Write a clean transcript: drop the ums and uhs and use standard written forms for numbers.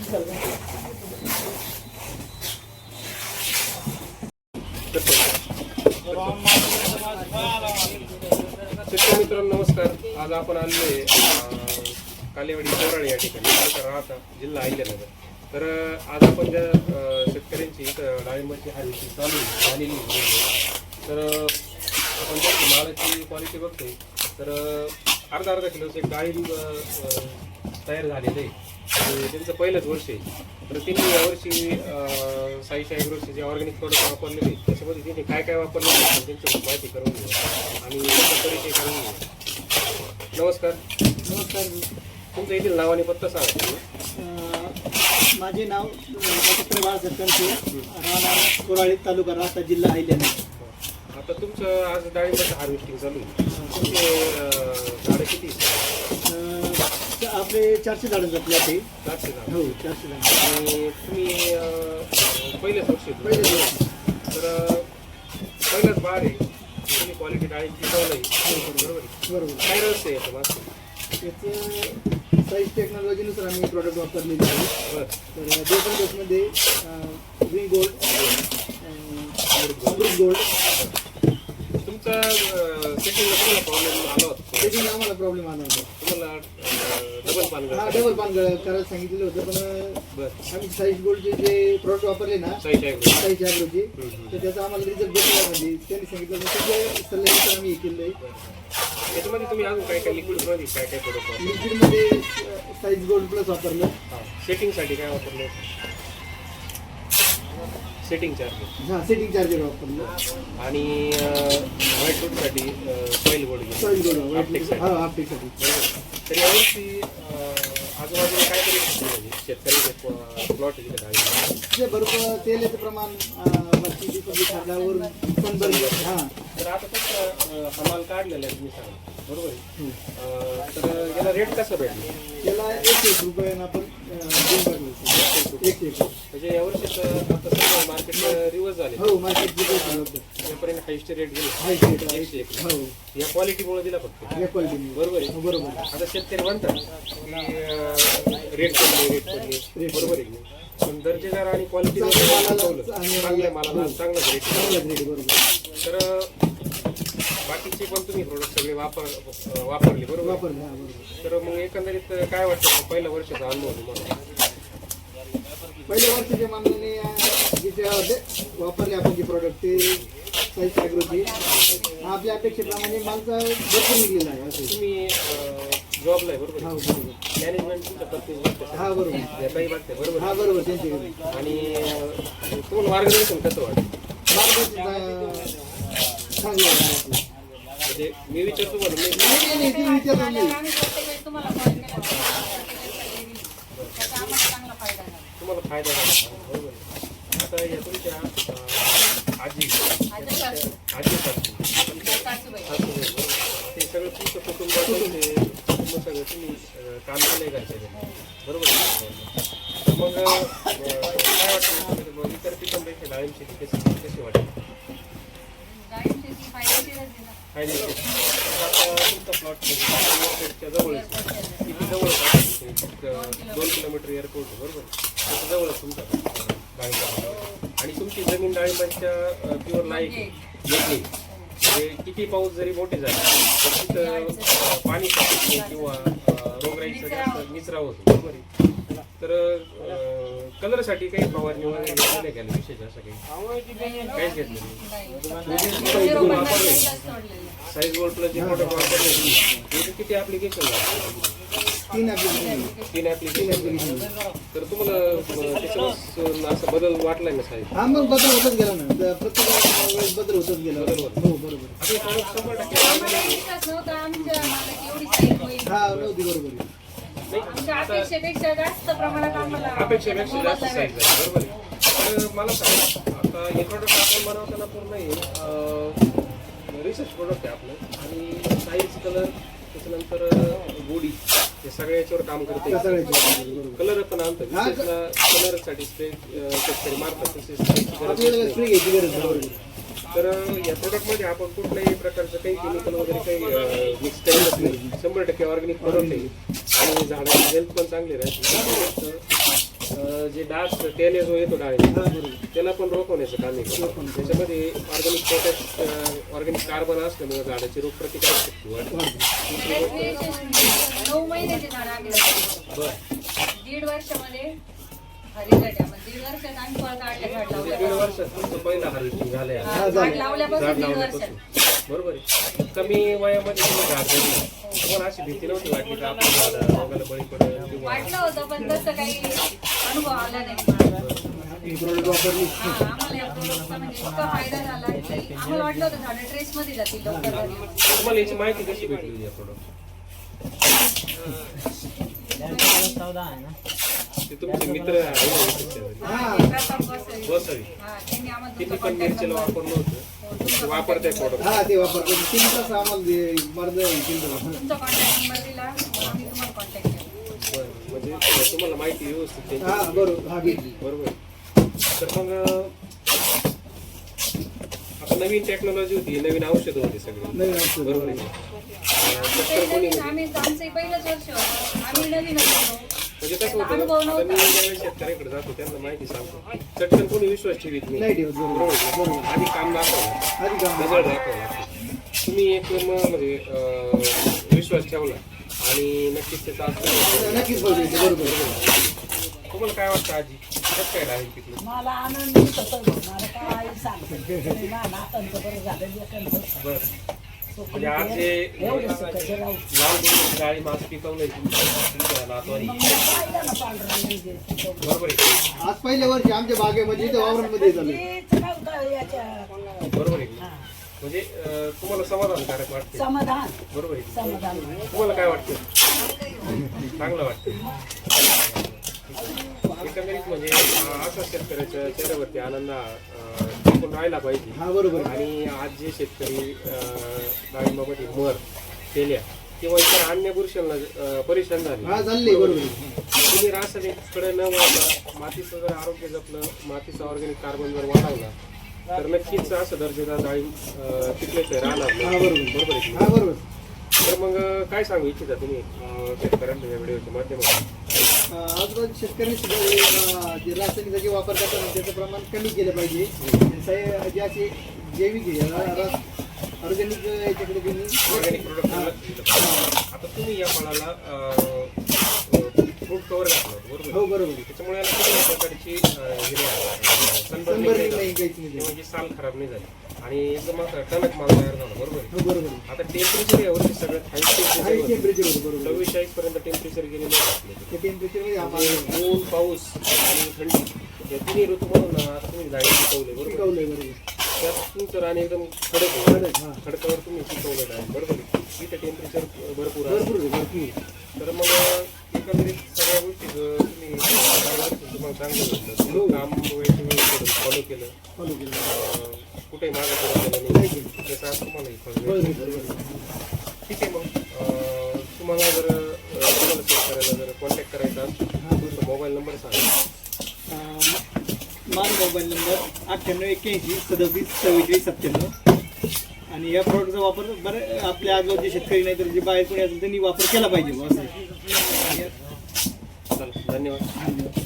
मित्रांनो नमस्कार. आज आपण आलेले कालेवाडी कोराळे या ठिकाणी राहता जिल्हा अहिल्यानगर. तर आज आपण ज्या शेतकऱ्यांची डाळिंबाची हार्वेस्टिंग चालू झालेली तर आपण त्याची मालाची क्वालिटी बघतोय. तर अर्धा किलोचं एक डाळिंब तयार झालेलं आहे. त्यांचं पहिलंच वर्ष आहे. तर त्यांनी यावर्षी साईश ॲग्रोचे जे ऑर्गॅनिक प्रोडक्ट वापरलेले त्याच्यामध्ये त्यांनी काय काय वापरलेले त्यांची माहिती करून घेऊ आणि त्यांचा परिचय करून घेऊ. नमस्कार. तुमचं येथील नाव आणि पत्ता सांगा. माझे नाव डॉक्टर बाळासाहेब कणसे, राहणार कोराळे, तालुका राहता, जिल्हा अहिल्यानगर. आता तुमचं आज डाळिंबाचं हार्वेस्टिंग चालू आहे. तुमचे झाडं किती? आपले 400 झाडं जपले आहे. 400 झाडं. हो, 400 झाडं. आणि तुम्ही पहिलेच वर्ष तर पहिलाच बाग आहे. तुम्ही क्वालिटी डाळींची चालू आहे. बरोबर. काय रहस्य आहे याचं मागचं? त्याचं साईज टेक्नॉलॉजीनुसार आम्ही प्रॉडक्ट वापरलेले आहे. बरं. तर डेफमध्ये ग्रीन गोल्ड, अमृत गोल्ड. तुमचा सेटिंगला तुम्हाला प्रॉब्लेम आला होता? सेटिंग आम्हाला प्रॉब्लेम आला होता. तुम्हाला डबल पानगळ करायला सांगितलेलं होतं. पण आम्ही साईज गोल्डचे जे प्रॉडक्ट वापरले ना, साईज ॲग्रोचे, तर त्याचा आम्हाला रिझल्ट भेटला. म्हणजे त्यांनी सांगितलं त्याच्या सल्ल्यानुसार आम्ही हे केलं आहे. त्याच्यामध्ये तुम्ही अजून काय काय लिक्विडमध्ये काय काय प्रोडक्ट वापरले? लिक्विडमध्ये साईज गोल्ड प्लस वापरलं. सेटिंगसाठी काय वापरलं? Setting charger. हां, सेटिंग चार्जर वापरलं. आणि व्हाईट रूटसाठी सॉईल गोल्ड. हां, आपटेकसाठी. तर यावर्षी आजूबाजूला काय तरी शेतकरी प्लॉट दिले आहे ते बरोबर तेलाचं प्रमाण खाल्ल्यावर पण बरोबर. हां, तर आता फक्त हमाल काढलेला आहे तुम्ही सांगा. बरोबर आहे. तर याला रेट कसं भेटलं? त्याला 1 रुपयानं आपण म्हणजे यावर्षी आता सगळं मार्केट रिवर्स झाले. हो, मार्केट यापर्यंत हायस्ट रेट गेले. हो, या क्वालिटीमुळे दिला फक्त. या क्वालिटी बरोबर आहे. बरोबर. आता शेतकरी म्हणतात की रेट पडले. बरोबर आहे. पण दर्जेदार आणि क्वालिटी चांगल्या मालाला चांगलाच रेट. बरोबर. तर बाकीचे पण तुम्ही प्रोडक्ट सगळे वापरले. बरोबर. तर मग एकंदरीत काय वाटतं पहिल्या वर्षाचा अनुभव तुम्हाला? पहिल्या वर्षाच्या मानाने जे वापरले आपण जे प्रॉडक्ट ते साईज ॲग्रोची आपल्या अपेक्षेप्रमाणे मालचा भरपूर निघलेला आहे. असं तुम्ही जॉबला आहे. बरोबर. हा, बरोबर. मॅनेजमेंट तुमच्या प्रत्येक हा, बरोबर. काही वाटते. बरोबर. हा, बरोबर. त्यांच्याकडे आणि तुम्हाला मार्गदर्शन कसं वाटतं? चांगलं आहे. म्हणजे मी विचारतो म्हणून नाही. तुम्हाला फायदा झाला. बरोबर. आता या तुमच्या आजी ते सगळं तुमचं कुटुंब सगळं तुम्ही काम केलंय घरच्या. बरोबर. मग काय वाटतं इतर पिकांपेक्षा डाळिंब शेती कशी वाटते? फायदेशीर. आता तुमचा प्लॉट जवळच किती जवळ 2 किलोमीटर एअरपोर्ट. बरोबर. त्याच्या जवळच तुमचा डाळिंब आणि तुमची जमीन डाळिंबाच्या प्युअर लाईक येते. म्हणजे किती पाऊस जरी मोठे झाले तर तिथं पाणी साचत नाही किंवा रोगराईचा जास्त निचरा होतो. बरोबर आहे. तर कलरसाठी काही फवारणी वगैरे नाही केलं विशेष असं काहीच घेतलं नाही. साईज गोल्ड प्लस जे प्रोडक्ट वापरले त्याचे किती ॲप्लिकेशन झाले? 3 ॲप्लिकेशन. तर तुम्हाला त्याच्यावर असं बदल वाटलाय ना साहेब? हा, मग बदल होतच गेला ना. प्रत्येक वेळेस बदल होतच गेला. हो, बरोबर. हा, नव्हती. बरोबर. अपेक्षेपेक्षा जास्त साईज आहे. बरोबर आहे. तर मला सांगा आता हे प्रोडक्ट आपण बनवताना पूर्ण रिसर्च प्रोडक्ट आहे आपलं. आणि साईज, कलर, त्याच्यानंतर बॉडी हे सगळ्या याच्यावर काम करते. कलर पण आणतं. कलरसाठी स्प्रे शेतकरी मारतात. तर या प्रोडक्टमध्ये आपण कुठल्याही प्रकारचं काही केमिकल वगैरे काही मिक्स केलेलंच नाही. 100% ऑर्गॅनिक प्रोडक्ट आहे आणि झाडाची हेल्थ पण चांगली राहते. जे डास त्याने जो येतो डाळी हा बरोबर. त्याला पण रोखवण्याचं काम आहे त्याच्यामध्ये ऑर्गॅनिक पोटॅश ऑर्गॅनिक कार्बन असल्यामुळे झाडाची रोगप्रतिकारक शक्ती वाढते. हे 9 महिन्याचे झाड आम्ही लावतो. बरं 1.5 वर्षामध्ये रिझल्ट आहे. आपण 1.5 वर्षात आम्ही फळ काढले झाड म्हणजे 1.5 लावल्यापासून. वर्षात तुमचं पहिला हार्वेस्टिंग झालंय हा, झाड झाड लावल्यापासून 1.5 लावण्यापासून वर्षात. बरोबर आहे. कमी वयामध्ये तुम्ही झाड जगली तुम्हाला अशी भीती नव्हती वाटली का आपलं झाड रोगाला बळी पडेल किंवा वाटलं होतं पण तसं काही अनुभव आला नाही. ही प्रोडक्ट वापरली. हा, आम्हाला या प्रोडक्टचा म्हणजे इतका फायदा झाला की आम्हाला वाटलं होतं झाडं ट्रेसमध्ये जातील लवकर झाली. तुम्हाला याची माहिती कशी भेटली या प्रोडक्ट ते तुमचे मित्र आहे ना इथे? हा, ते प्रताप बसवे. बसवी हा, त्यांनी आम्हाला किती तुमचा पण contact मिरचीला number- वापरलं होतं ते वापरताय प्रोडक्ट हा ते वापरतो 3 तास आम्हाला मर्द केलं. तुमचा कॉन्टॅक्ट नंबर दिला मग आम्ही तुम्हाला कॉन्टॅक्ट केला. म्हणजे तुम्हाला माहिती व्यवस्थित हा त्यांची बरोबर. हा भेटली. बरोबर तर मग आता नवीन टेक्नॉलॉजी होती नवीन औषधं होती सगळी नवीन औषध. बरोबर आहे तर कोणी आम्ही आमचं पहिलंच वर्ष होतं. आम्ही नवीन होतो. म्हणजे कसं होतं अनुभव आता मी नव्हता. ज्यावेळेस शेतकऱ्याकडे जातो त्यांना माहिती सांगतो चटकन कोणी विश्वास ठेवीत नाही नाही ठेवत. बरोबर. बरोबर आहे. बरोबर. आधी काम दाखवलं आधी काम. रिझल्ट दाखवला तुम्ही एक म्हणजे विश्वास ठेवला आणि नक्कीच त्याचा असं नक्कीच बरोबर. बरोबर. तुम्हाला काय वाटतं आजी कसं काय राहील तिथलं मला आनंद होतो मला काय सांगते नातांचं बरं झालं लेकांचं. बरं म्हणजे आज जे एवढं सुखाचं राहू. लाल गुलाबी डाळी मास पिकवलंय तुमच्या नातवानी मग मला पाहिलं ना पांढरं नाही देत. बरोबर आहे आज पहिल्या वर्षी आमच्या बागेमध्ये इथे वावरांमध्ये झालं. तेच नव्हतं याच्या बरोबर आहे हा. म्हणजे तुम्हाला समाधानकारक वाटते समाधान बरोबर आहे समाधान तुम्हाला काय वाटतं चांगलं वाटतं एकंदरीत म्हणजे असा शेतकऱ्याच्या चेहऱ्यावरती आनंद टिकून राहिला पाहिजे हा बरोबर. आणि आज जे शेतकरी डाळिंबामध्ये मर केल्या किंवा इतर अन्य बुरशांना परेशान झाले हा चालले. बरोबर. तुम्ही रासायनिककडे न वळता मातीचं जर आरोग्य जपलं मातीचा ऑर्गॅनिक कार्बन जर वाढवला तर नक्कीच असं दर्जेदार डाळिंब पिकल्याशिवाय राहणार नाही. हा बरोबर. बरोबर आहे की हा नाही? बरोबर. तर मग काय सांगू इच्छिता तुम्ही शेतकऱ्यांना या व्हिडिओच्या माध्यमातून आजकाल शेतकऱ्यांनी सुद्धा जे रासायनिक जे वापर करतात त्याचं प्रमाण कमी केलं पाहिजे. जे असे जैविक ऑर्गॅनिक याच्याकडे त्यांनी ऑर्गॅनिक प्रोडक्ट आता तुम्ही या फळाला फ्रूट कव्हर घातलं होतं बरोबर हो बरोबर. त्याच्यामुळे याला कुठल्याही प्रकारची संपर्क नाही काहीच नाही. म्हणजे साल खराब नाही झाली आणि एकदम असं टणक माल तयार झाला बरोबर आहे. हो बरोबर. आता टेम्परेचर यावरती सगळ्यात हाय हाय टेम्परेचर बरोबर. 24 पर्यंत टेम्परेचर गेलेलं आहे आपलं. त्या टेम्परेचरमध्ये आपण ऊन पाऊस आणि थंडी या तिन्ही ऋतूमधून आता तुम्ही झाडे पिकवले बरोबर पिकवलंय. बरोबर. त्यात तुमचं रान एकदम खडक आहे. खडक, हा. खडकावर तुम्ही पिकवलेलं आहे बरोबर आहे. इथे टेम्परेचर भरपूर आहे भरपूर आहे, भरपूर. तर मग एकंदरीत सगळ्या गोष्टी जर तुम्ही तुम्हाला चांगलं भेटलं तुम्ही काम वेळेच्या फॉलो केलं फॉलो केलं. कुठेही मागे पुढे केलं नाही त्याचा आज तुम्हाला हे फळ बरोबर. भेटलं. बरोबर. ठीक आहे मग तुम्हाला जर तुम्हाला शेतकऱ्याला जर कॉन्टॅक्ट करायचा असेल तुमचा मोबाईल नंबर सांगा. माझा मोबाईल नंबर 9881 37 44 97. आणि या प्रॉडक्टचा वापर बरं आपल्या आजूबाजूचे शेतकरी नाही तर जे बाहेर कोणी असेल त्यांनी वापर केला पाहिजे. चला धन्यवाद.